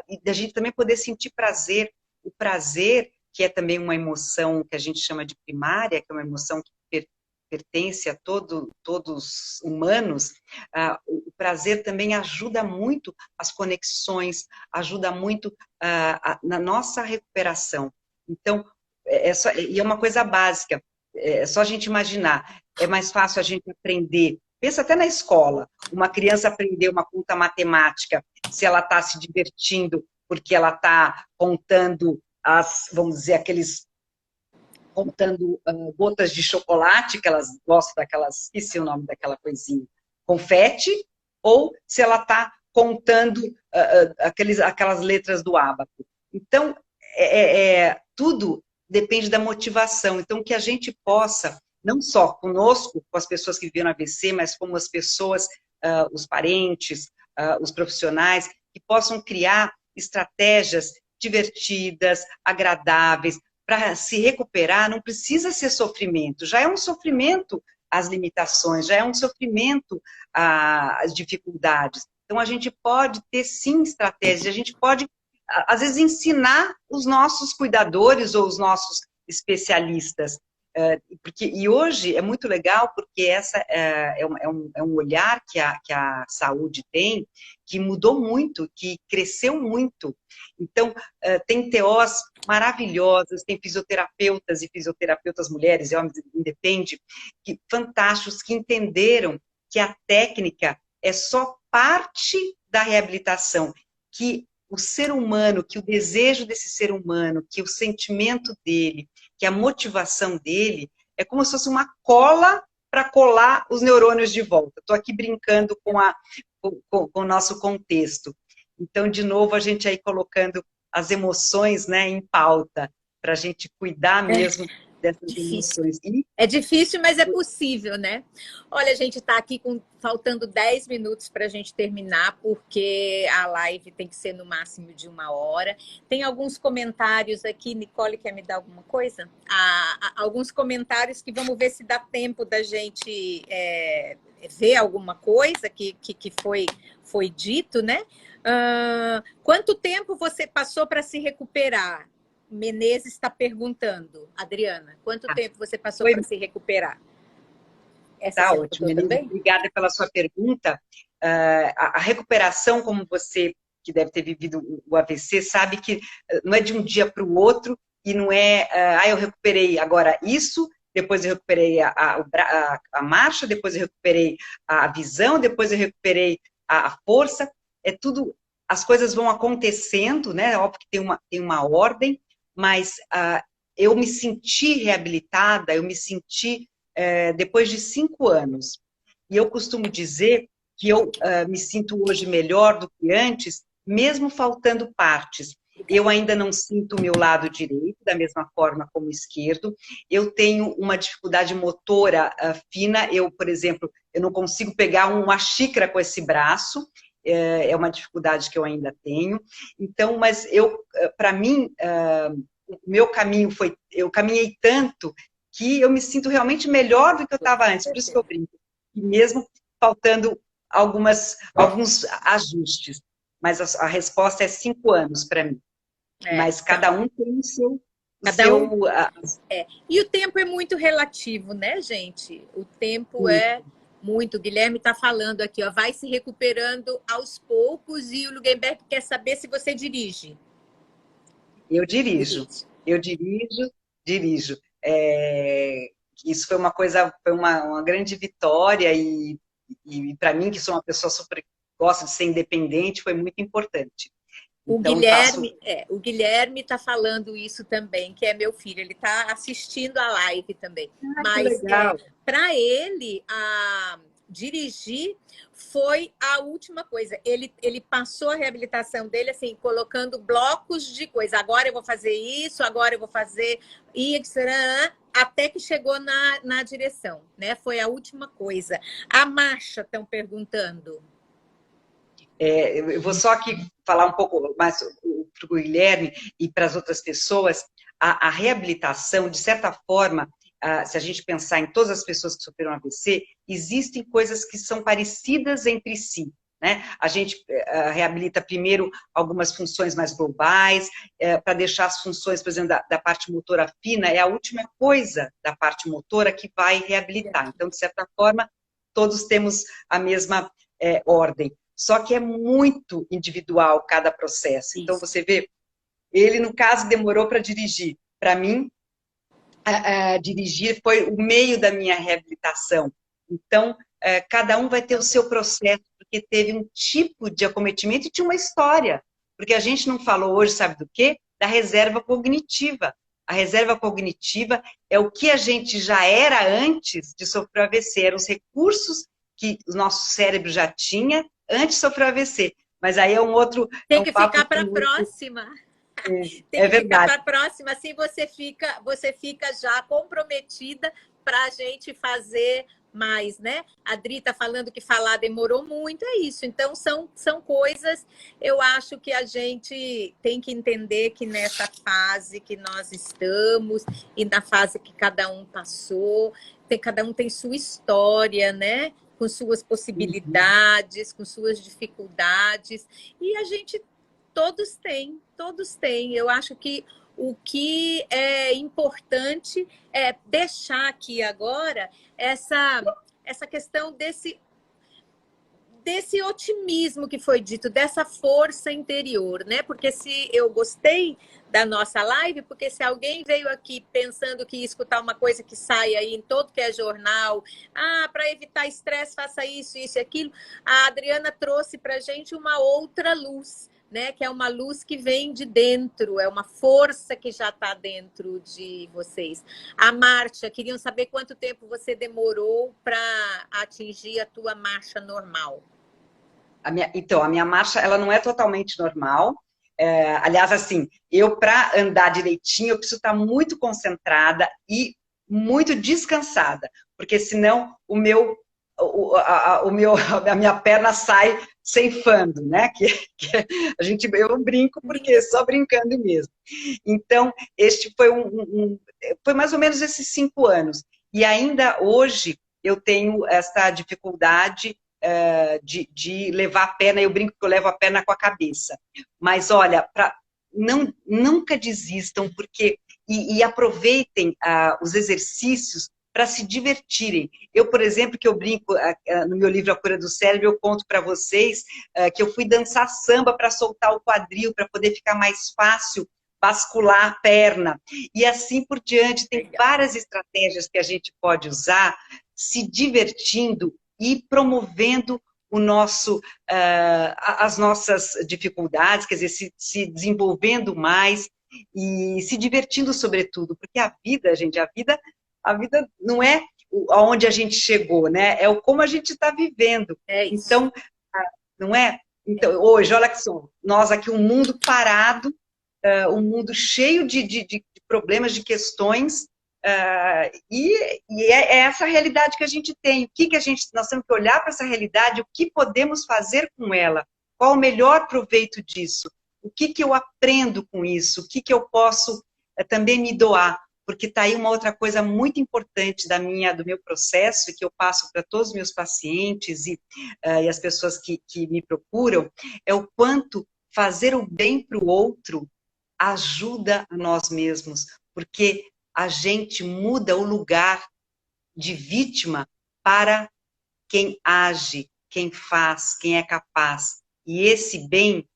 e da gente também poder sentir prazer. O prazer, que é também uma emoção que a gente chama de primária, que é uma emoção que pertence a todos humanos, o prazer também ajuda muito as conexões, ajuda muito na nossa recuperação. Então, e é uma coisa básica, é só a gente imaginar, é mais fácil a gente aprender. Pensa até na escola, uma criança aprender uma conta matemática, se ela está se divertindo, porque ela está contando vamos dizer, contando gotas de chocolate, que elas gostam daquelas, esqueci o nome daquela coisinha, confete, ou se ela está contando aquelas letras do ábaco. Então, tudo depende da motivação. Então, que a gente possa, não só conosco, com as pessoas que viveram AVC, mas como as pessoas, os parentes, os profissionais, que possam criar estratégias divertidas, agradáveis, para se recuperar. Não precisa ser sofrimento, já é um sofrimento as limitações, já é um sofrimento as dificuldades. Então, a gente pode ter, sim, estratégias, a gente pode, às vezes, ensinar os nossos cuidadores ou os nossos especialistas. E hoje é muito legal, porque essa é um olhar que a saúde tem, que mudou muito, que cresceu muito. Então, tem TOs maravilhosas, tem fisioterapeutas e fisioterapeutas mulheres e homens, independe, fantásticos, que entenderam que a técnica é só parte da reabilitação, que o ser humano, que o desejo desse ser humano, que o sentimento dele, que a motivação dele é como se fosse uma cola para colar os neurônios de volta. Estou aqui brincando com o nosso contexto. Então, de novo, a gente aí colocando as emoções, né, em pauta, para a gente cuidar mesmo dessas Difícil. emoções. É difícil, mas é possível, né? Olha, a gente está aqui faltando 10 minutos para a gente terminar, porque a live tem que ser no máximo de 1 hora. Tem alguns comentários aqui. Nicole, quer me dar alguma coisa? Alguns comentários que vamos ver se dá tempo da gente ver alguma coisa que foi dito, né? Quanto tempo você passou para se recuperar? Menezes está perguntando. Adriana, quanto tempo você passou para se recuperar? Essa tá você ótimo, notou também? obrigada pela sua pergunta. A recuperação, como você que deve ter vivido o AVC, sabe que não é de um dia para o outro e não é, eu recuperei agora isso, depois eu recuperei a marcha, depois eu recuperei a visão, depois eu recuperei a força, é tudo, as coisas vão acontecendo, né? Óbvio que tem uma ordem, mas eu me senti reabilitada, eu me senti depois de 5 anos. E eu costumo dizer que eu me sinto hoje melhor do que antes, mesmo faltando partes. Eu ainda não sinto o meu lado direito, da mesma forma como o esquerdo. Eu tenho uma dificuldade motora fina. Eu, por exemplo, eu não consigo pegar uma xícara com esse braço. É uma dificuldade que eu ainda tenho. Então, mas para mim, o meu caminho foi... Eu caminhei tanto que eu me sinto realmente melhor do que eu estava antes. Por isso que eu brinco. E mesmo faltando alguns ajustes. Mas a resposta é 5 anos para mim. Mas cada um tem o seu... E o tempo é muito relativo, né, gente? O tempo é muito. O Guilherme está falando aqui, ó, vai se recuperando aos poucos e o Lugemberg quer saber se você dirige. Eu dirijo. Isso foi uma grande vitória e para mim, que sou uma pessoa super gosta de ser independente, foi muito importante. Então, o Guilherme está falando isso também, que é meu filho, ele está assistindo a live também. Mas para ele, dirigir foi a última coisa. Ele passou a reabilitação dele assim, colocando blocos de coisa. Agora eu vou fazer isso, agora eu vou fazer isso, até que chegou na direção, né? Foi a última coisa. A marcha, estão perguntando. Eu vou só aqui falar um pouco mais para o Guilherme e para as outras pessoas. A reabilitação, de certa forma, se a gente pensar em todas as pessoas que sofreram AVC, existem coisas que são parecidas entre si. Né? A gente reabilita primeiro algumas funções mais globais, para deixar as funções, por exemplo, da parte motora fina, é a última coisa da parte motora que vai reabilitar. Então, de certa forma, todos temos a mesma ordem. Só que é muito individual cada processo. Então, você vê, ele, no caso, demorou para dirigir. Para mim, dirigir foi o meio da minha reabilitação. Então, cada um vai ter o seu processo, porque teve um tipo de acometimento e tinha uma história. Porque a gente não falou hoje, sabe do quê? Da reserva cognitiva. A reserva cognitiva é o que a gente já era antes de sofrer o AVC, eram os recursos que o nosso cérebro já tinha antes de sofrer o AVC. Mas aí é um outro... Tem que ficar para a próxima. Tem que ficar para a próxima, assim você fica já comprometida para a gente fazer mais, né? A Adri está falando que falar demorou muito, é isso. Então, são coisas, eu acho que a gente tem que entender que nessa fase que nós estamos e na fase que cada um passou, cada um tem sua história, né? Com suas possibilidades, com suas dificuldades, e a gente todos têm. Eu acho que o que é importante é deixar aqui agora essa questão desse otimismo que foi dito, dessa força interior, né? Porque se eu gostei da nossa live, porque se alguém veio aqui pensando que ia escutar uma coisa que sai aí em todo que é jornal, para evitar estresse, faça isso, isso e aquilo, a Adriana trouxe para a gente uma outra luz, né, que é uma luz que vem de dentro, é uma força que já está dentro de vocês. A Márcia, queriam saber quanto tempo você demorou para atingir a tua marcha normal. A minha marcha, ela não é totalmente normal. Aliás, assim, eu para andar direitinho, eu preciso estar muito concentrada e muito descansada, porque senão a minha perna sai ceifando, né? Eu brinco porque só brincando mesmo. Então, este foi mais ou menos esses 5 anos. E ainda hoje eu tenho essa dificuldade de levar a perna, eu brinco que eu levo a perna com a cabeça. Mas olha, nunca desistam, porque e aproveitem os exercícios para se divertirem. Eu, por exemplo, que eu brinco no meu livro A Cura do Cérebro, eu conto para vocês que eu fui dançar samba para soltar o quadril, para poder ficar mais fácil bascular a perna. E assim por diante, tem várias estratégias que a gente pode usar, se divertindo e promovendo as nossas dificuldades, quer dizer, se desenvolvendo mais e se divertindo sobretudo, porque a vida, gente, a vida não é aonde a gente chegou, né? É o como a gente está vivendo. Então, não é? Então, hoje, olha que só, nós aqui, um mundo parado, um mundo cheio de problemas, de questões, e é essa a realidade que a gente tem. Nós temos que olhar para essa realidade, o que podemos fazer com ela, qual o melhor proveito disso, o que eu aprendo com isso, o que eu posso também me doar, porque está aí uma outra coisa muito importante do meu processo, e que eu passo para todos os meus pacientes e as pessoas que me procuram, é o quanto fazer o bem para o outro ajuda a nós mesmos, porque a gente muda o lugar de vítima para quem age, quem faz, quem é capaz. E esse bem,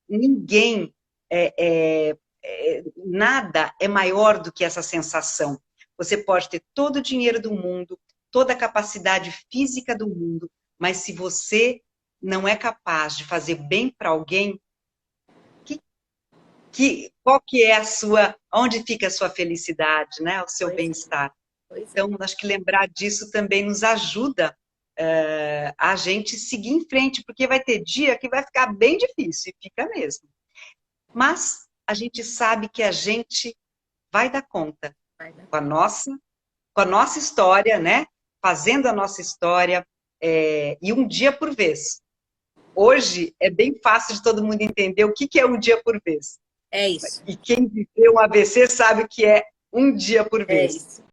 ninguém, nada é maior do que essa sensação. Você pode ter todo o dinheiro do mundo, toda a capacidade física do mundo, mas se você não é capaz de fazer bem para alguém, qual que é onde fica a sua felicidade, né? O seu bem-estar. Então, acho que lembrar disso também nos ajuda a gente seguir em frente, porque vai ter dia que vai ficar bem difícil, e fica mesmo. Mas a gente sabe que a gente vai dar conta com a nossa história, né? Fazendo a nossa história, e um dia por vez. Hoje é bem fácil de todo mundo entender o que é um dia por vez. É isso. E quem viveu um AVC sabe o que é um dia por vez. É isso.